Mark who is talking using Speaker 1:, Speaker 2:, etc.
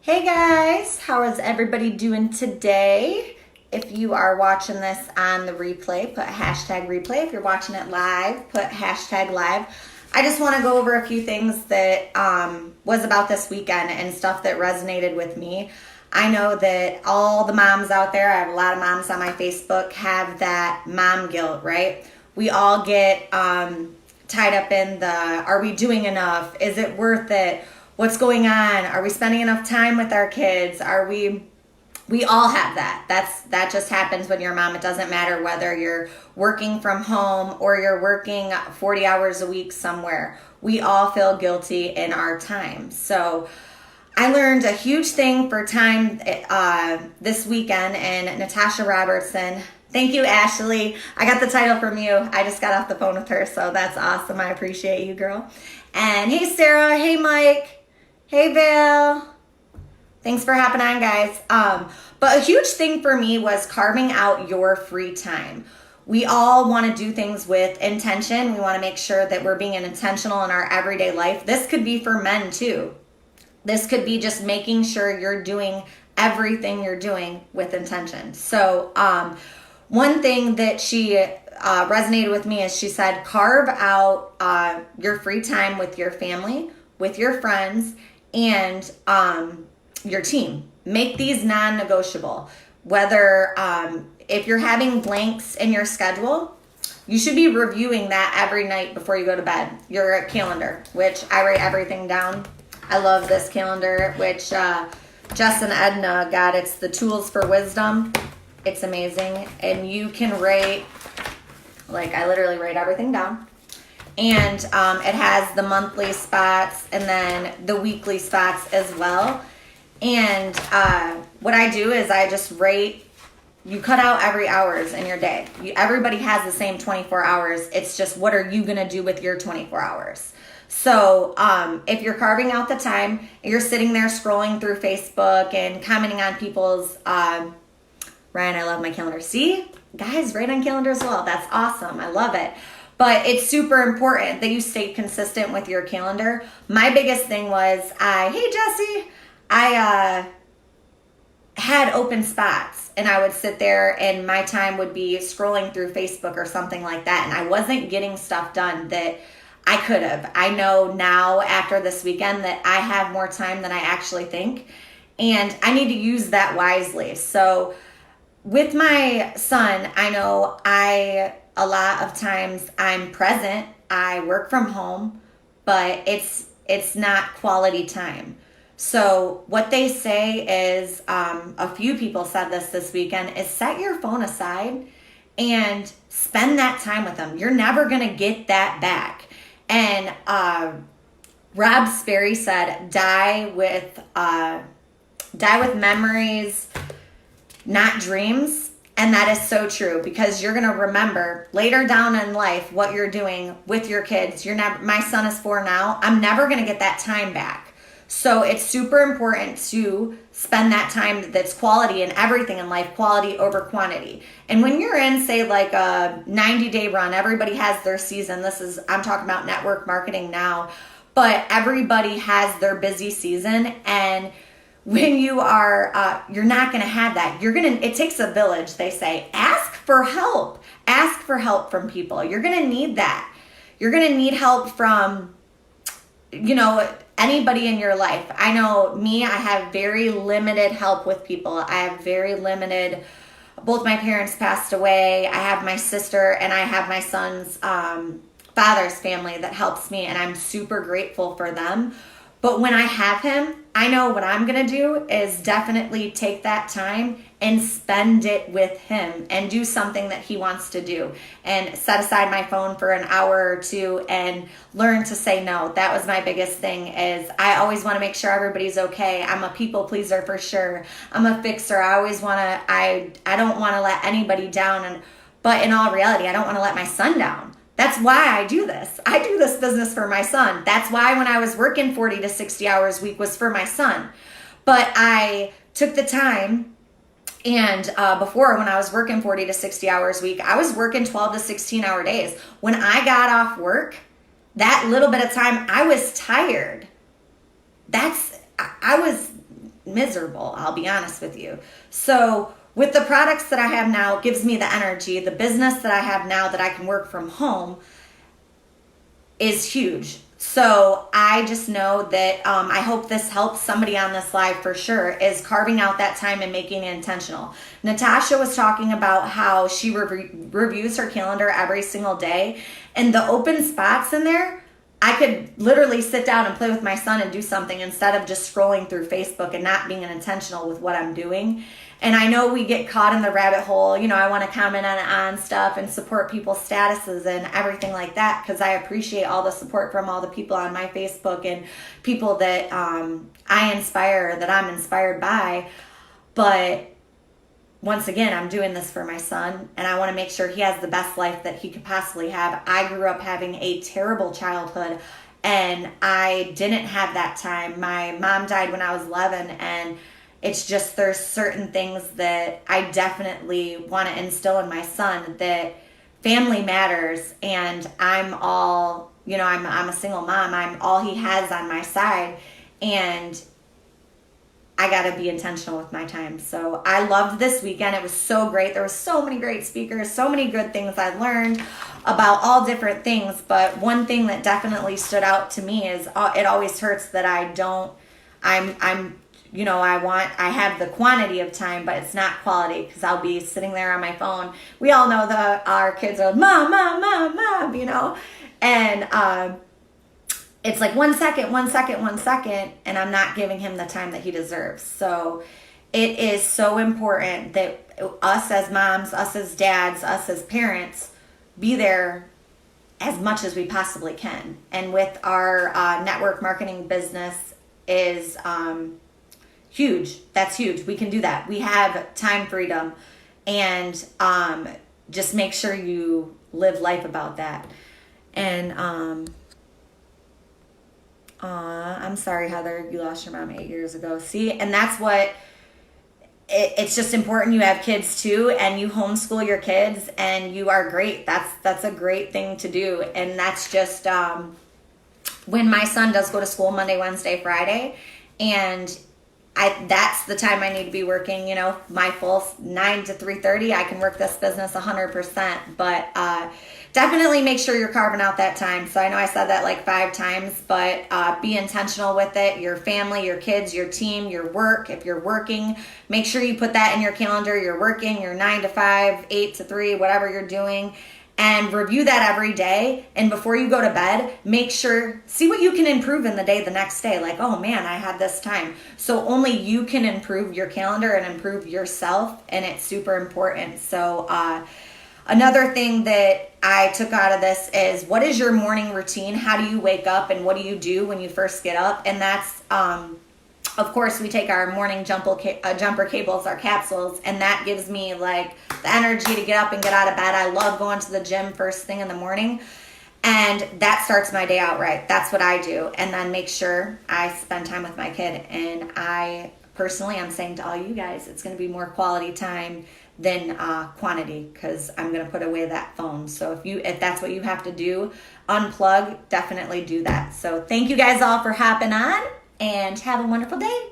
Speaker 1: Hey guys, how is everybody doing today? If you are watching this on the replay, put hashtag replay. If you're watching it live, put hashtag live. I just want to go over a few things that was about this weekend and stuff that resonated with me. I know that all the moms out there, I have a lot of moms on my Facebook, have that mom guilt, right? We all get tied up in the, are we doing enough? Is it worth it? What's going on? Are we spending enough time with our kids? We all have that. That just happens when you're a mom. It doesn't matter whether you're working from home or you're working 40 hours a week somewhere. We all feel guilty in our time. So I learned a huge thing for time this weekend, and Natasha Robertson. Thank you, Ashley. I got the title from you. I just got off the phone with her, so that's awesome. I appreciate you, girl. And hey, Sarah. Hey, Mike. Hey, Val. Thanks for hopping on, guys. But a huge thing for me was carving out your free time. We all want to do things with intention. We want to make sure that we're being intentional in our everyday life. This could be for men, too. This could be just making sure you're doing everything you're doing with intention. So one thing that she resonated with me is she said, carve out your free time with your family, with your friends, and your team. Make these non-negotiable. Whether if you're having blanks in your schedule, you should be reviewing that every night before you go to bed. Your calendar, which I write everything down. I love this calendar, which Jess and Edna got. It's the Tools for Wisdom. It's amazing. And you can write, like I literally write everything down. And it has the monthly spots and then the weekly spots as well. And what I do is I just rate, you cut out every hours in your day. Everybody has the same 24 hours. It's just what are you going to do with your 24 hours? So if you're carving out the time, you're sitting there scrolling through Facebook and commenting on people's, Ryan, I love my calendar. See, guys, write on calendar as well. That's awesome. I love it. But it's super important that you stay consistent with your calendar. My biggest thing was, hey, Jesse, I had open spots and I would sit there and my time would be scrolling through Facebook or something like that. And I wasn't getting stuff done that I could have. I know now after this weekend that I have more time than I actually think. And I need to use that wisely. So with my son, I know a lot of times I'm present. I work from home, but it's not quality time. So what they say is, a few people said this weekend, is set your phone aside and spend that time with them. You're never going to get that back. And Rob Sperry said, die with memories, not dreams. And that is so true, because you're going to remember later down in life what you're doing with your kids. My son is 4 now. I'm never going to get that time back. So it's super important to spend that time that's quality in everything in life, quality over quantity. And when you're in, say, like a 90-day run, everybody has their season. I'm talking about network marketing now, but everybody has their busy season. And when you are, you're not going to have that. It takes a village, they say. Ask for help. Ask for help from people. You're going to need that. You're going to need help from, anybody in your life. I know me, I have very limited help with people. I have very limited, both my parents passed away. I have my sister and I have my son's father's family that helps me, and I'm super grateful for them. But when I have him, I know what I'm going to do is definitely take that time and spend it with him and do something that he wants to do, and set aside my phone for an hour or two and learn to say no. That was my biggest thing, is I always want to make sure everybody's okay. I'm a people pleaser for sure. I'm a fixer. I always want to, I don't want to let anybody down. But in all reality, I don't want to let my son down. That's why I do this. I do this business for my son. That's why when I was working 40 to 60 hours a week was for my son. But I took the time, and before, when I was working 40 to 60 hours a week, I was working 12 to 16 hour days. When I got off work, that little bit of time, I was tired. I was been miserable, I'll be honest with you. So with the products that I have now, it gives me the energy. The business that I have now that I can work from home is huge. So I just know that I hope this helps somebody on this live for sure, is carving out that time and making it intentional. Natasha was talking about how she reviews her calendar every single day, and the open spots in there, I could literally sit down and play with my son and do something instead of just scrolling through Facebook and not being intentional with what I'm doing. And I know we get caught in the rabbit hole. You know, I want to comment on stuff and support people's statuses and everything like that, because I appreciate all the support from all the people on my Facebook and people that I inspire, that I'm inspired by. But once again, I'm doing this for my son, and I want to make sure he has the best life that he could possibly have. I grew up having a terrible childhood, and I didn't have that time. My mom died when I was 11, and it's just, there's certain things that I definitely want to instill in my son, that family matters, and I'm all, you know, I'm a single mom. I'm all he has on my side, and I got to be intentional with my time. So I loved this weekend. It was so great. There were so many great speakers, so many good things I learned about all different things. But one thing that definitely stood out to me is it always hurts that I have the quantity of time, but it's not quality, because I'll be sitting there on my phone. We all know that our kids are, mom, mom, mom, mom, you know, and it's like 1 second, 1 second, 1 second, and I'm not giving him the time that he deserves. So it is so important that us as moms, us as dads, us as parents, be there as much as we possibly can. And with our network marketing business is huge. That's huge. We can do that. We have time freedom, and just make sure you live life about that. And I'm sorry, Heather, you lost your mom 8 years ago. See, and that's what, it's just important. You have kids too, and you homeschool your kids, and you are great. That's a great thing to do. And that's just, when my son does go to school Monday, Wednesday, Friday, and that's the time I need to be working, you know, my full 9 to 3:30. I can work this business 100%, but definitely make sure you're carving out that time. So I know I said that like 5 times, but be intentional with it. Your family, your kids, your team, your work. If you're working, make sure you put that in your calendar. You're working, you're 9 to 5, 8 to 3, whatever you're doing. And review that every day. And before you go to bed, make sure, see what you can improve in the day the next day. Like, oh man, I had this time. So only you can improve your calendar and improve yourself. And it's super important. So another thing that I took out of this is, what is your morning routine? How do you wake up, and what do you do when you first get up? And that's, of course, we take our morning jumper cables, our capsules, and that gives me like the energy to get up and get out of bed. I love going to the gym first thing in the morning, and that starts my day out right. That's what I do. And then make sure I spend time with my kid. And I personally, I'm saying to all you guys, it's going to be more quality time than quantity, because I'm going to put away that phone. So if that's what you have to do, unplug, definitely do that. So thank you guys all for hopping on, and have a wonderful day.